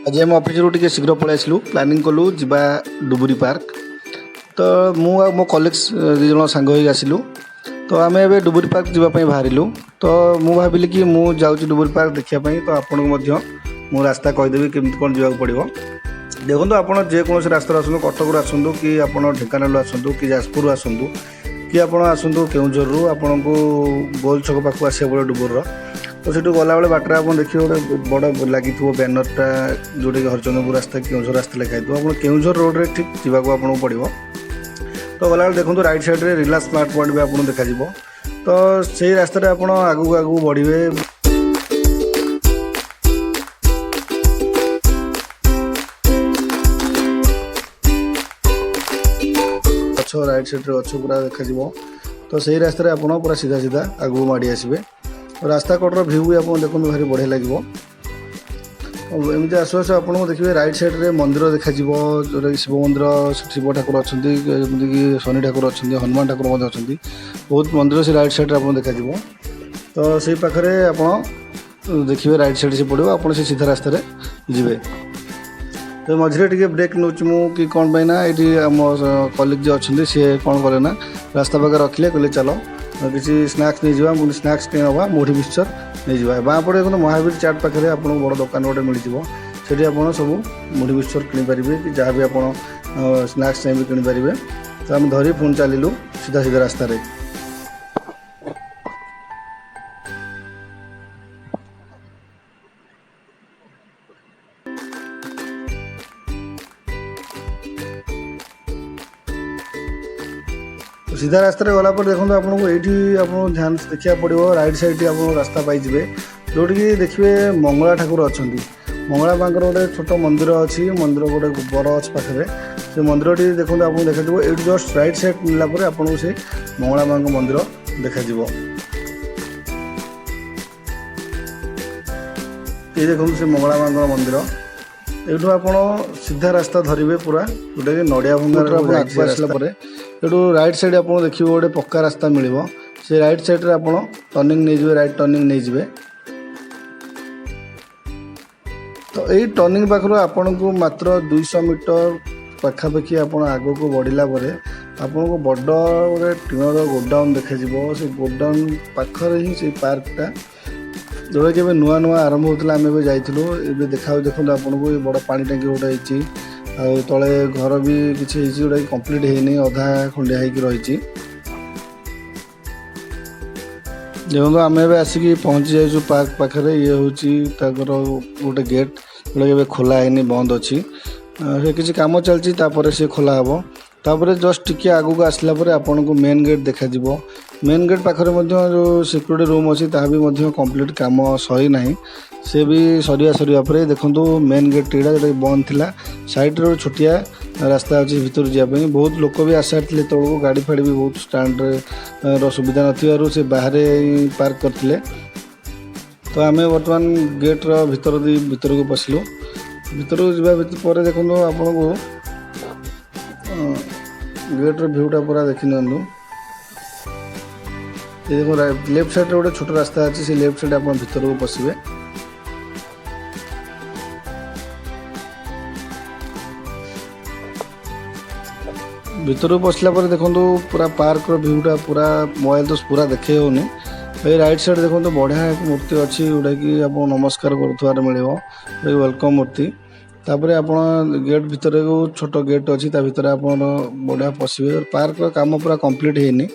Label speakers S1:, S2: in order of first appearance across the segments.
S1: आज आम office T शीघ्र पलि आसलु प्लानिंग कलु जा डुबुरी पार्क। तो मु मो कलिग्स दु जन सांग होई आसिलु। तो आम ए डुबुरी पार्क जावाई बाहरिलु। तो मु भाविली कि मु जाऊँ डुबुरी पार्क देखापी। तो आपन को रास्ता कहीदेवी केमती कौन जावाक पड़ो। देखो आप जेकोसी रास्ता आसतु कटक आसतु कि आप ढेकानाल आसतु कि जाजपुर आसतु कि आप आसतु केउझर आपन को गोल छक पाक आसा पड़े डुबुर। तो सीटू गला बेले बाटर आप देखिए गोटे बड़ लगी बैनरटा जोटा कि हरिचंद्रपुर रास्ता केउझर रास्ता लिखाई आप केउझर रोड रे ठीक जावाक आपको पड़ो। तो गला बेले देखो राइट साइड रे रिलायंस स्मार्ट पॉइंट भी आपको देखा। तो सही रास्ता आप आगू आगू बढ़े। गछ राइट साइड रे गछ पूरा देखा। तो सही रास्ता आप पूरा सीधा सीधा आगू माड़ी आसबे। रास्ता कटर भ्यू भी आप देखो भारी बढ़िया लगे। एमती आसु आसु आपको देखिए राइट साइड रे मंदिर देखा जोटा कि शिव मंदिर शिव ठाकुर अच्छा जमीक शनि ठाकुर अच्छा हनुमान ठाकुर अच्छा बहुत मंदिर से राइट साइड आप देखा। तो से पाखे आप देखिए राइट साइड से पड़ो आप सीधा रास्तार जी। तो मझे टे ब्रेक नौ कि कौन पाइना ये आम कलिग जो अच्छे सी कौन कले ना रास्ता पाखे रखिले कहले चलो किसी स्नाक्स नहीं जावा मुझे स्नाक्स नहीं हवा मुढ़ी मिक्सचर नहीं जावा बाँ पड़े देखो महावीर चाट पाखे आपको बड़ दुकान गोटे मिल जाए आप सब मुढ़ी मिक्सचर किनीपारे कि जहाँ भी आप स्नाक्स चाहिए किनीपारे। तो आम धरी पुणी चलू सीधा सीधा रास्ता। सीधा रास्ता गला पर देखो आपको ये आपको ध्यान से देखा पड़ो राइट साइड आप रास्ता पाइबे जोटि कि देखिए मंगला ठाकुर अच्छा मंगला माँ गोटे छोट मंदिर अच्छी मंदिर गोटे बड़ अच्छे पाखे से मंदिर टी देखो आपको देखा ये जस्ट राइट साइड मिलला आपको से मंगला माँ मंदिर देखा। ये देखो से मंगला माँ मंदिर एठू आप सीधा रास्ता धरवे पूरा जोटा कि नड़िया भंगार आसला एटू राइट साइड आप देखिए गोटे पक्का रास्ता मिल से राइट साइड रे आप टर्निंग नहीं जाए राइट टर्निंग नहीं जाए। तो यही टर्निंग पाखर आपन को मात्र 200 मीटर पाखापाखि आप आग को बढ़ला आपन को बड़ गोटे टीनर गोडाउन देखा। से गोडाउन पाखर ही से पार्कटा जोटा कि नुआ नुआ आरंभ होता आम जाइलु ए देखा देखो आपको बड़ पानी टांकी गोटे तले घर भी किसी जोटा कि कंप्लीट होनी अधा खंडिया रही। देखो आम आसिक पहुँची जाइए पार्क पाखे ये हूँ गोटे गेट जोटा कि खोला है बंद अच्छी किसी कम चलती सी खोला हम तापर जस्ट टिके आगू को आसला आपन को मेन गेट देखा। मेन गेट पाखे जो सिक्यूरीटी रूम अच्छी भी कंप्लीट कम सरी ना से भी सरिया पर देखो मेन गेट टीड़ा जो बंद थिला साइड रे छोटिया रास्ता अच्छी भीतर जावाई बहुत लोक भी आसारे तौक गाड़ी फाड़ी भी बहुत स्टैंड सुविधा न से बाहर पार्क करते। तो आम बर्तमान गेट भीतर को पशिलु भीतर को जावा देखो आपन को गेट भ्यूटा पूरा देखी नि देखो लेफ्ट साइड गोटे छोट रास्ता अच्छी से लेफ्ट साइड आप भीतर को पशिबे। भीतर पशिला देखो पूरा पार्क भ्यूटा पूरा मोबाइल तो पूरा देखे होनी। ये राइट साइड देखो बढ़िया एक मूर्ति अच्छी जोटा कि आप नमस्कार कर मिले वेलकम मूर्ति। तापर आप गेट भीतर को छोट गेट अच्छी भीतर आप बढ़िया पशिबे। पार्क काम पूरा कंप्लीट होनी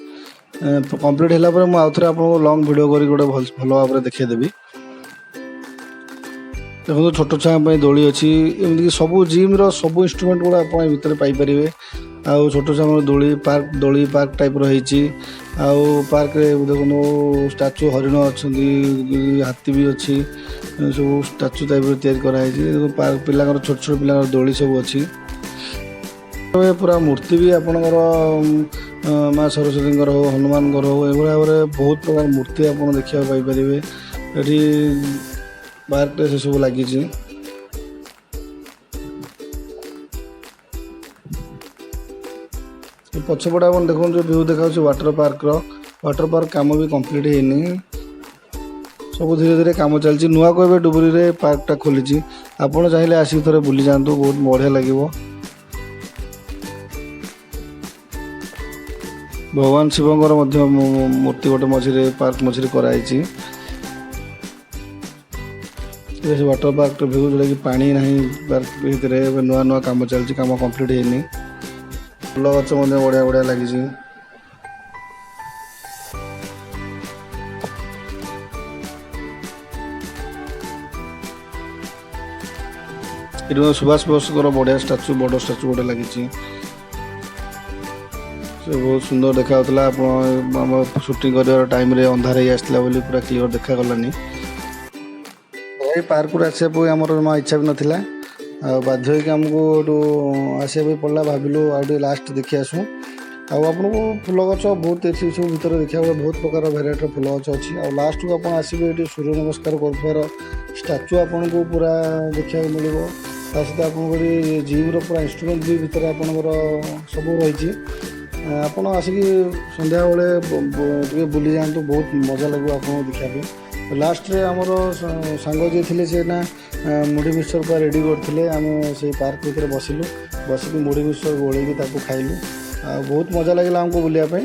S1: कंप्लीट है मुझे थे आपको लंग वीडियो करी गोटे भल भाव देखेदेवी। देखो छोट छुआ दोली अच्छी एमती सब जिम सब इंस्ट्रुमेंट गुड़ा आप भीतर पाइपर। आउ छोट छुआ दोली पार्क टाइप रही। आउ पार्क देखो स्टाचू हरिण अच्छा हाथी भी अच्छी सब स्टाचू टाइप तैयारी कराई। देखो पार्क पिला छोट छोट पिला दोली सब अच्छी। पूरा मूर्ति भी आपणकर माँ सरस्वती हो हनुमान हो ये भाव में बहुत प्रकार मूर्ति आप देखा पाइपर। ये पार्क से सब लगी। पछपटे आप देखो जो व्यू देखा वाटर पार्क काम भी कंप्लीट होनी सब धीरे धीरे काम चलती नुआ को डुबुरी पार्कटा खोली ଆପଣ ଚାହିଁଲେ ଆସିକି ଥରେ ବୁଲି ଯାଆନ୍ତୁ, ବହୁତ ବଢ଼ିଆ ଲାଗିବ। ଭଗବାନ ଶିବଙ୍କର ମଧ୍ୟ ମୂର୍ତ୍ତି ଗୋଟେ ମଝିରେ ପାର୍କ ମଝିରେ କରାହେଇଛି। ସେ ୱାଟର ପାର୍କର ଭିଉ ଯେଉଁଟାକି ପାଣି ନାହିଁ ପାର୍କ ଭିତରେ, ଏବେ ନୂଆ ନୂଆ କାମ ଚାଲିଛି, କାମ କମ୍ପ୍ଲିଟ୍ ହେଇନି। ଫୁଲ ଗଛ ମଧ୍ୟ ବଢ଼ିଆ ବଢ଼ିଆ ଲାଗିଛି। ଏଠି ସୁଭାଷ ବୋଷଙ୍କର ବଢ଼ିଆ ଷ୍ଟାଚୁ, ବଡ଼ ଷ୍ଟାଚୁ ଗୋଟେ ଲାଗିଛି। ସେ ବହୁତ ସୁନ୍ଦର ଦେଖାଯାଉଥିଲା। ଆପଣ ଆମ ସୁଟିଂ କରିବାର ଟାଇମ୍ରେ ଅନ୍ଧାର ହେଇ ଆସିଥିଲା ବୋଲି ପୁରା କ୍ଲିଅର ଦେଖାଗଲାନି। ଏଇ ପାର୍କରୁ ଆସିବା ପାଇଁ ଆମର ଜମା ଇଚ୍ଛା ବି ନଥିଲା, ଆଉ ବାଧ୍ୟ ହେଇକି ଆମକୁ ଏଠୁ ଆସିବା ପାଇଁ ପଡ଼ିଲା। ଭାବିଲୁ ଆଉ ଟିକେ ଲାଷ୍ଟ ଦେଖି ଆସୁ। ଆଉ ଆପଣଙ୍କୁ ଫୁଲ ଗଛ ବହୁତ ଏଠି ସବୁ ଭିତରେ ଦେଖିବାକୁ ବହୁତ ପ୍ରକାର ଭେରାଇଟିର ଫୁଲ ଗଛ ଅଛି। ଆଉ ଲାଷ୍ଟକୁ ଆପଣ ଆସିବେ, ଏଠି ସୂର୍ଯ୍ୟ ନମସ୍କାର କରୁଥିବାର ଷ୍ଟାଚୁ ଆପଣଙ୍କୁ ପୁରା ଦେଖିବାକୁ ମିଳିବ। ତା ସହିତ ଆପଣଙ୍କର ଜିମ୍ର ପୁରା ଇନଷ୍ଟ୍ରୁମେଣ୍ଟ ବି ଭିତରେ ଆପଣଙ୍କର ସବୁ ରହିଛି। ଆପଣ ଆସିକି ସନ୍ଧ୍ୟାବେଳେ ଟିକେ ବୁଲି ଯାଆନ୍ତୁ, ବହୁତ ମଜା ଲାଗିବ ଆପଣଙ୍କୁ ଦେଖିବା ପାଇଁ। ଲାଷ୍ଟରେ ଆମର ସାଙ୍ଗ ଯିଏ ଥିଲେ ସେ ନା ମୁଢ଼ି ମିକ୍ସଚର ପୁରା ରେଡ଼ି କରିଥିଲେ। ଆମେ ସେଇ ପାର୍କ ଭିତରେ ବସିକି ମୁଢ଼ି ମିକ୍ସଚର ଗୋଳେଇକି ତାକୁ ଖାଇଲୁ। ଆଉ ବହୁତ ମଜା ଲାଗିଲା ଆମକୁ ବୁଲିବା ପାଇଁ।